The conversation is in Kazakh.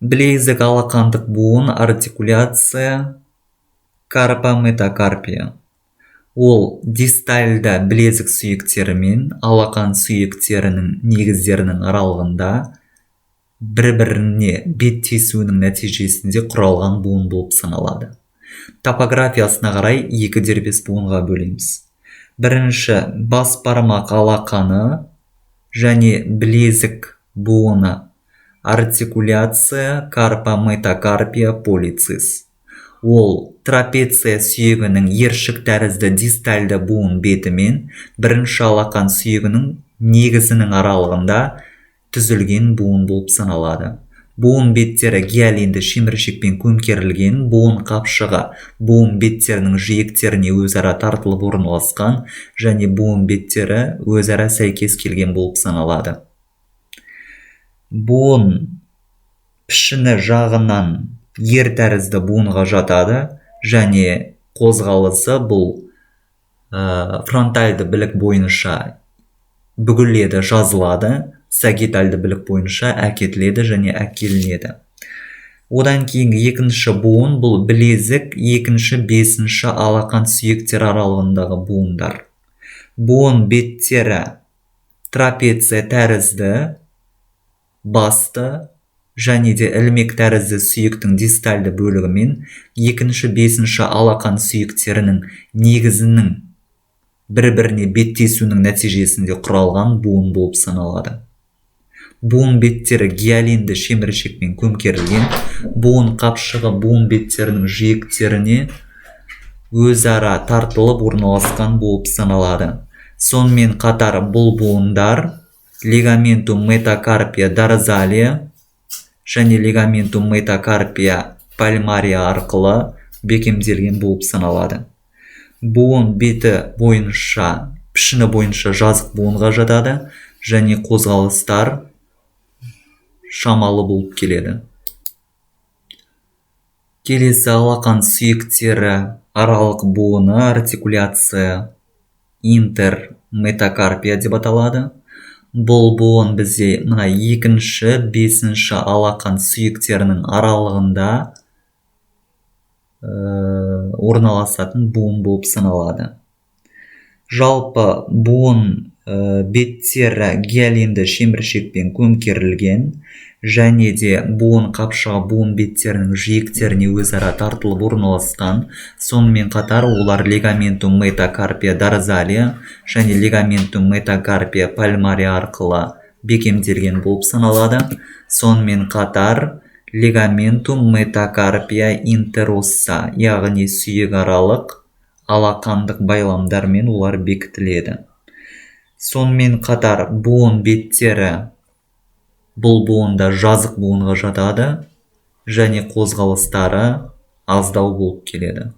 Білезік алақандық буын артикуляция карпа-метакарпия. Ол дистальда білезік сүйектері мен алақан сүйектерінің негіздерінің аралығында бір-біріне беттесуінің нәтижесінде құралған буын болып саналады. Топографиясына қарай екі дербес буынға бөлеміз. Бірінші бас бармақ алақаны және білезік буыны артикуляция карпа-метакарпия полицис. Ол трапеция сүйегінің ершік тәрізді дистальды буын бетімен бірінші алақан сүйегінің негізінің аралығында түзілген буын болып саналады. Буын беттері гиалинді шеміршекпен көмкерілген, буын қапшығы буын беттерінің жиектеріне өзара тартылып орналасқан және буын беттері өзара сәйкес келген болып саналады. Буын пішіні жағынан ер тәрізді буынға жатады және қозғалысы бұл фронтальды білік бойынша бүгіледі, жазылады, сагитальды білік бойынша әкетіледі және әкелінеді. Одан кейінгі екінші буын бұл білезік екінші бесінші алақан сүйектер аралығындағы буындар. Буын беттері трапеция тәрізді, басты және де ілмек тәрізді сүйектің дистальды бөлігімен екінші бесінші алақан сүйектерінің негізінің бір-біріне беттесуінің нәтижесінде құралған буын болып саналады. Буын беттері гиалинді шеміршекпен көмкерілген, буын қапшығы буын беттерінің жиектеріне өзара тартылып орналасқан болып саналады. Сонымен қатар бұл буындар лигаментум метакарпия дорзалия және лигаментум метакарпия пальмария арқылы бекемделген болып саналады. Буын беті бойынша, пішіні бойынша жазық буынға жатады және қозғалыстар шамалы болып келеді. Келесі алақан сүйектері аралық буыны артикуляция интерметакарпия деп аталады. Бұл буын бізде мына екінші бесінші алақан сүйектерінің аралығында орналасатын буын болып саналады. Жалпы буын беттері гиалинді шеміршекпен көмкерілген және де буын қапшығы буын беттерінің жиектеріне өзара тартылып орналасқан. Сонымен қатар олар лигаментум метакарпия дорзалия және лигаментум метакарпия пальмария арқылы бекемделген болып саналады. Сонымен қатар лигаментум метакарпия интеросса, яғни сүйек аралық алақандық байламдармен олар бекітіледі. Сонымен қатар буын беттері бұл буында жазық буынға жатады және қозғалыстары аздау болып келеді.